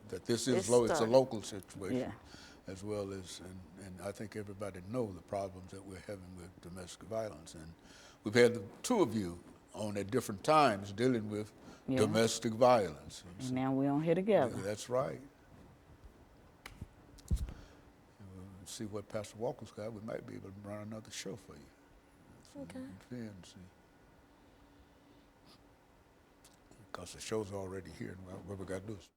that this is it's a local situation as well as, and I think everybody know the problems that we're having with domestic violence. And we've had the two of you on at different times dealing with domestic violence. And now we're on here together. That's right. See what Pastor Walker's got. We might be able to run another show for you. So okay. Because the show's already here, and what we got to do is.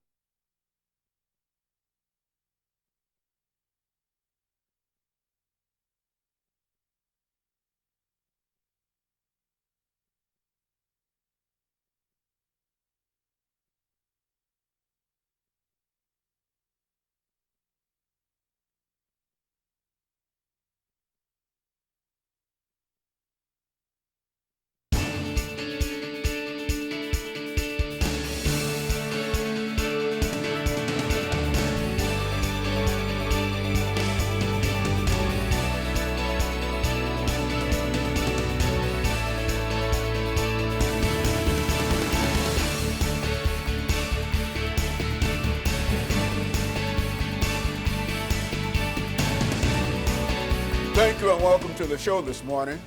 Thank you and welcome to the show this morning.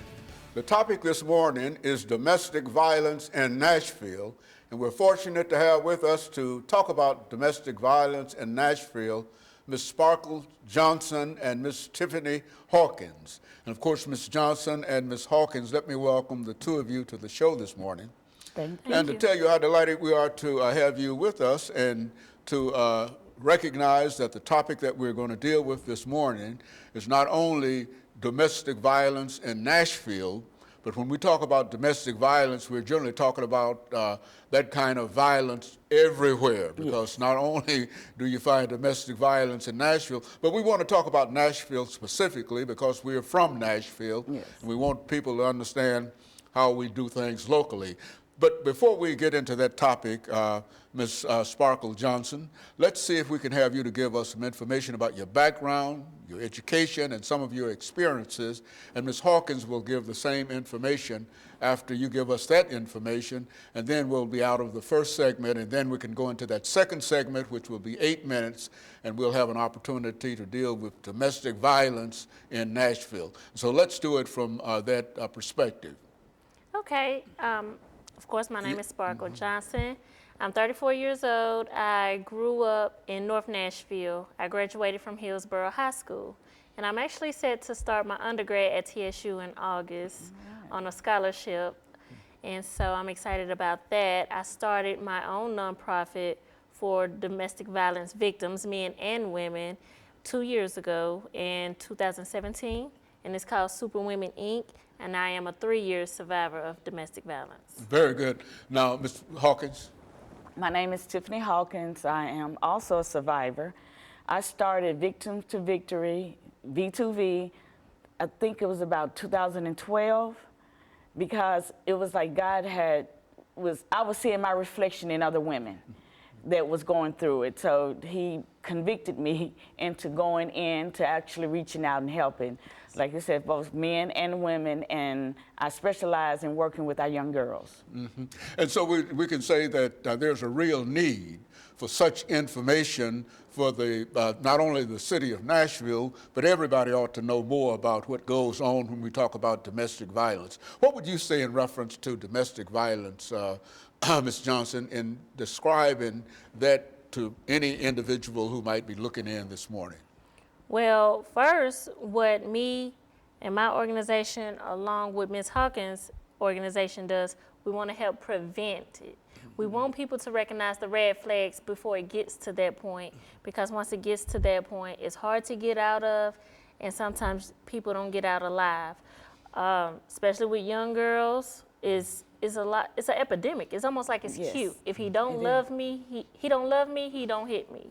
The topic this morning is domestic violence in Nashville, and we're fortunate to have with us to talk about domestic violence in Nashville, Ms. Sparkle Johnson and Ms. Tiffany Hawkins. And of course, Ms. Johnson and Ms. Hawkins, let me welcome the two of you to the show this morning. Thank you. And to tell you how delighted we are to have you with us and to recognize that the topic that we're going to deal with this morning is not only domestic violence in Nashville, but when we talk about domestic violence, we're generally talking about that kind of violence everywhere, because not only do you find domestic violence in Nashville, but we want to talk about Nashville specifically because we're from Nashville, and we want people to understand how we do things locally. But before we get into that topic, Ms. Sparkle Johnson, let's see if we can have you to give us some information about your background, your education, and some of your experiences. And Ms. Hawkins will give the same information after you give us that information. And then we'll be out of the first segment, and then we can go into that second segment, which will be 8 minutes, and we'll have an opportunity to deal with domestic violence in Nashville. So let's do it from that perspective. Okay. Of course, my name is Sparkle Johnson. I'm 34 years old. I grew up in North Nashville. I graduated from Hillsborough High School. And I'm actually set to start my undergrad at TSU in August on a scholarship. And so I'm excited about that. I started my own nonprofit for domestic violence victims, men and women, 2 years ago in 2017. And it's called Super Women, Inc., and I am a 3-year survivor of domestic violence. Very good. Now, Ms. Hawkins. My name is Tiffany Hawkins. I am also a survivor. I started Victims to Victory, V2V, I think it was about 2012, because it was like God I was seeing my reflection in other women that was going through it. So he convicted me into going in to actually reaching out and helping. Like you said, both men and women, and I specialize in working with our young girls. Mm-hmm. And so we can say that there's a real need for such information for the not only the city of Nashville, but everybody ought to know more about what goes on when we talk about domestic violence. What would you say in reference to domestic violence, Ms. Johnson, in describing that to any individual who might be looking in this morning? Well, first, what me and my organization, along with Ms. Hawkins' organization does, we want to help prevent it. We want people to recognize the red flags before it gets to that point, because once it gets to that point, it's hard to get out of, and sometimes people don't get out alive. Especially with young girls, it's an epidemic. It's almost like it's cute. If he don't love me, he don't love me, he don't hit me.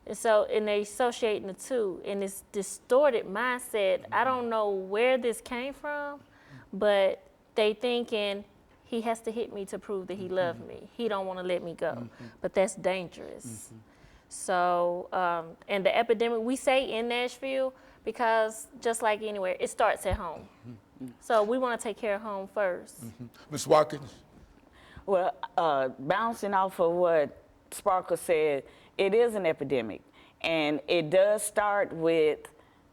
And they associating the two, and it's distorted mindset. I don't know where this came from, but they thinking he has to hit me to prove that he loved me. He don't want to let me go, but that's dangerous. So, and the epidemic, we say in Nashville, because just like anywhere, it starts at home. So we want to take care of home first. Ms. Watkins? Well, bouncing off of what Sparkle said, it is an epidemic. And it does start with,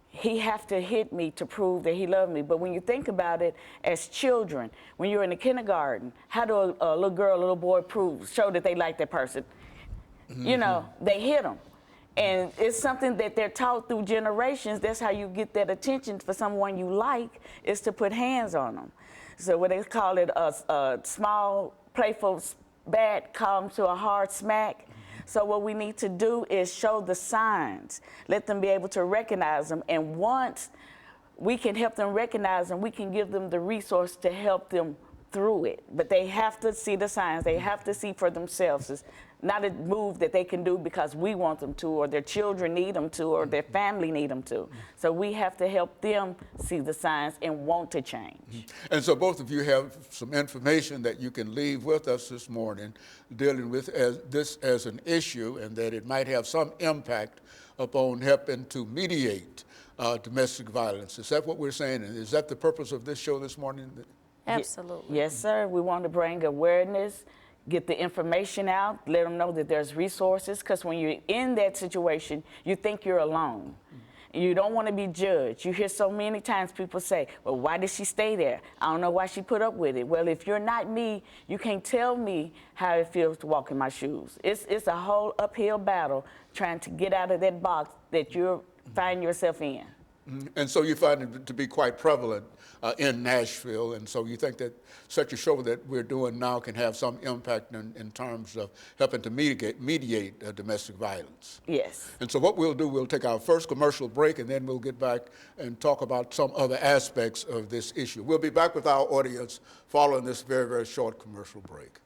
he have to hit me to prove that he loved me. But when you think about it, as children, when you're in the kindergarten, how do a little girl, a little boy show that they like that person? You know, they hit them. And it's something that they're taught through generations. That's how you get that attention for someone you like, is to put hands on them. So what they call it, a small, playful bat comes to a hard smack. So what we need to do is show the signs, let them be able to recognize them. And once we can help them recognize them, we can give them the resource to help them through it. But they have to see the signs. They have to see for themselves. It's not a move that they can do because we want them to, or their children need them to, or their family need them to. So we have to help them see the signs and want to change. And so both of you have some information that you can leave with us this morning dealing with this as an issue, and that it might have some impact upon helping to mediate domestic violence. Is that what we're saying? And is that the purpose of this show this morning? Absolutely. Yes, sir. We want to bring awareness, get the information out, let them know that there's resources, because when you're in that situation, you think you're alone. You don't want to be judged. You hear so many times people say, well, why did she stay there? I don't know why she put up with it. Well, if you're not me, you can't tell me how it feels to walk in my shoes. It's a whole uphill battle trying to get out of that box that you find yourself in. And so you find it to be quite prevalent in Nashville, and so you think that such a show that we're doing now can have some impact in terms of helping to mediate domestic violence. Yes. And so what we'll do, we'll take our first commercial break, and then we'll get back and talk about some other aspects of this issue. We'll be back with our audience following this very, very short commercial break.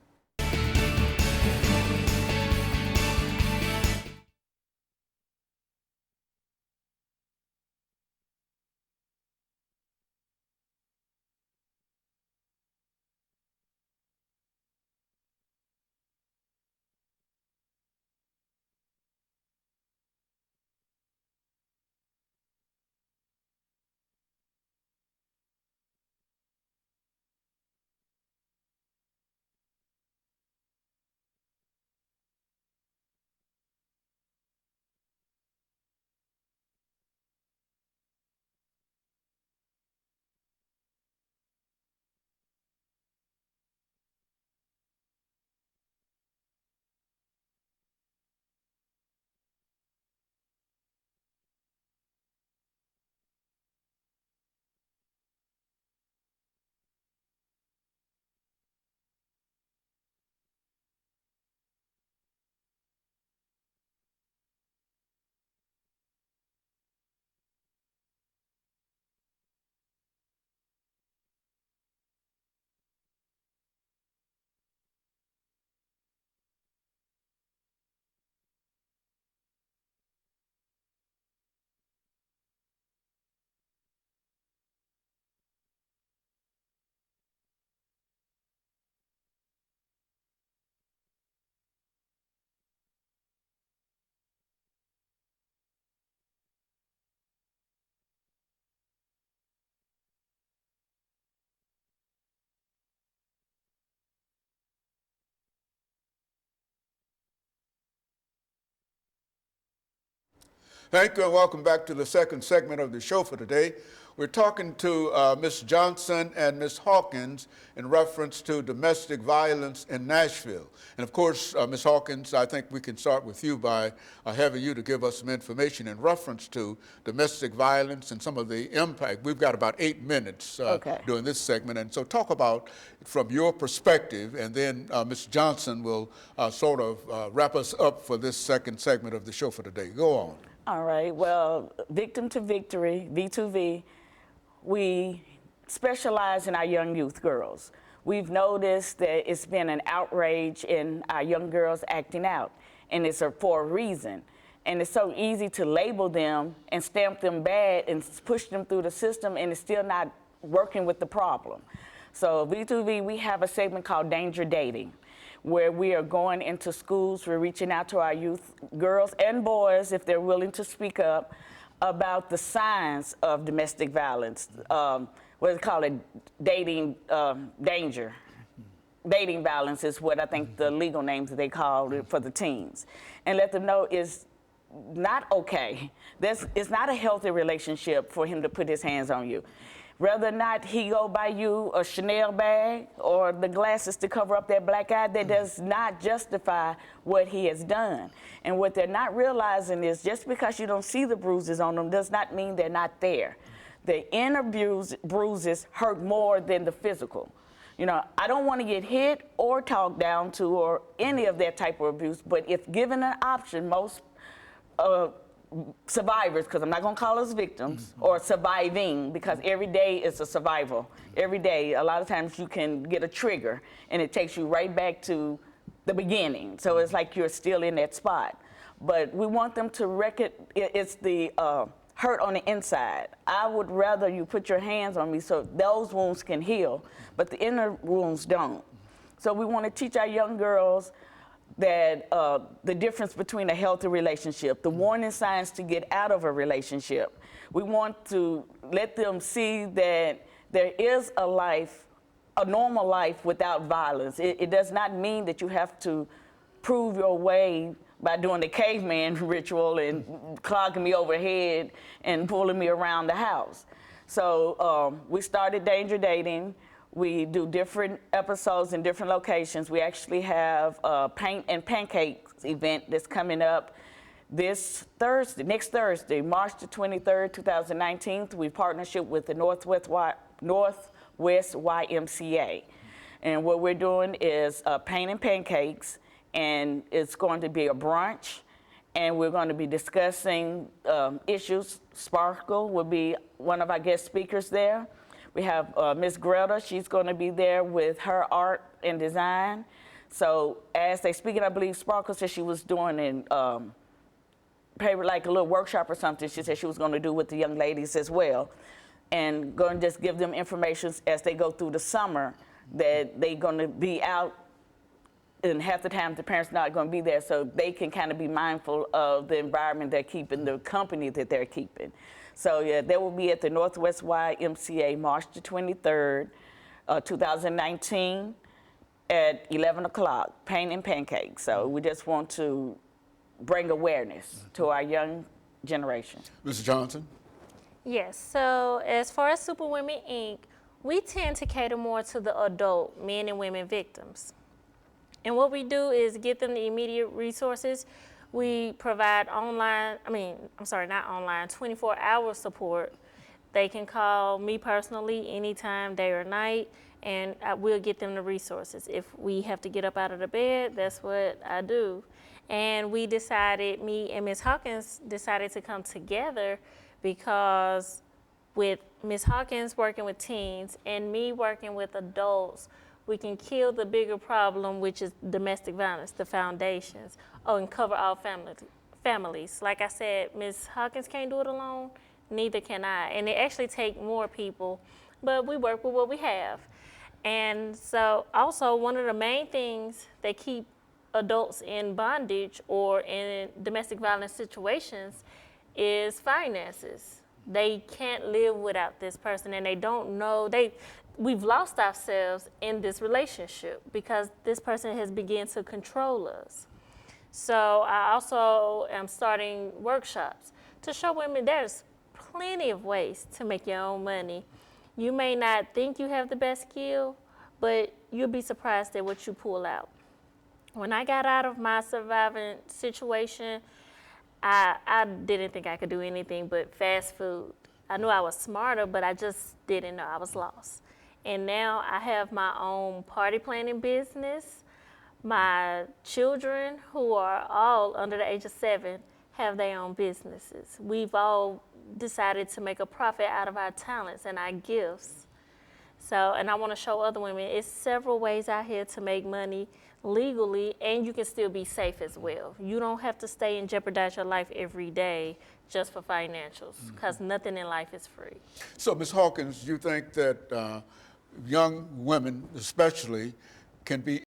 Thank you, and welcome back to the second segment of the show for today. We're talking to Ms. Johnson and Ms. Hawkins in reference to domestic violence in Nashville. And of course, Ms. Hawkins, I think we can start with you by having you to give us some information in reference to domestic violence and some of the impact. We've got about 8 minutes during this segment, and so talk about from your perspective, and then Ms. Johnson will sort of wrap us up for this second segment of the show for today. Go on. All right, well, Victim to Victory, V2V, we specialize in our young youth girls. We've noticed that it's been an outrage in our young girls acting out, and it's for a reason. And it's so easy to label them and stamp them bad and push them through the system, and it's still not working with the problem. So V2V, we have a segment called Danger Dating, where we are going into schools, we're reaching out to our youth girls and boys, if they're willing to speak up, about the signs of domestic violence, what is called dating danger. dating violence is what I think the legal names that they call it for the teens, and let them know is not okay. It's not a healthy relationship for him to put his hands on you. Whether or not he go buy you a Chanel bag or the glasses to cover up that black eye, that does not justify what he has done. And what they're not realizing is just because you don't see the bruises on them does not mean they're not there. The inner bruises hurt more than the physical. You know, I don't want to get hit or talked down to or any of that type of abuse, but if given an option, most survivors, because I'm not going to call us victims, or surviving, because every day is a survival. Every day, a lot of times you can get a trigger, and it takes you right back to the beginning. So it's like you're still in that spot. But we want them to it's the hurt on the inside. I would rather you put your hands on me so those wounds can heal, but the inner wounds don't. So we want to teach our young girls that the difference between a healthy relationship, the warning signs to get out of a relationship. We want to let them see that there is a life, a normal life without violence. It does not mean that you have to prove your way by doing the caveman ritual and clogging me overhead and pulling me around the house. So we started Danger Dating. We do different episodes in different locations. We actually have a Paint and Pancakes event that's coming up next Thursday, March the 23rd, 2019. We partnership with the Northwest YMCA. And what we're doing is Paint and Pancakes, and it's going to be a brunch, and we're going to be discussing issues. Sparkle will be one of our guest speakers there. We have Miss Greta. She's going to be there with her art and design. So as they speak, and I believe Sparkle said she was doing like a little workshop or something. She said she was going to do with the young ladies as well, and going to just give them information as they go through the summer that they're going to be out, and half the time the parents not going to be there, so they can kind of be mindful of the environment they're keeping, the company that they're keeping. So yeah, they will be at the Northwest YMCA March the 23rd, 2019 at 11 o'clock, Paint and Pancakes. So we just want to bring awareness to our young generation. Mr. Johnson? Yes, so as far as Superwomen Inc., we tend to cater more to the adult men and women victims. And what we do is get them the immediate resources. We provide 24-hour support. They can call me personally anytime, day or night, and we'll get them the resources. If we have to get up out of the bed, that's what I do. And me and Ms. Hawkins decided to come together because with Ms. Hawkins working with teens and me working with adults, we can kill the bigger problem, which is domestic violence, the foundations, and cover all families. Like I said, Ms. Hawkins can't do it alone, neither can I. And it actually takes more people, but we work with what we have. And so also one of the main things that keep adults in bondage or in domestic violence situations is finances. They can't live without this person, and they don't know, we've lost ourselves in this relationship because this person has begun to control us. So I also am starting workshops to show women there's plenty of ways to make your own money. You may not think you have the best skill, but you'll be surprised at what you pull out. When I got out of my surviving situation, I didn't think I could do anything but fast food. I knew I was smarter, but I just didn't know. I was lost. And now I have my own party planning business. My children, who are all under the age of 7, have their own businesses. We've all decided to make a profit out of our talents and our gifts. So, and I want to show other women, it's several ways out here to make money legally, and you can still be safe as well. You don't have to stay and jeopardize your life every day just for financials, because nothing in life is free. So, Ms. Hawkins, you think that young women especially can be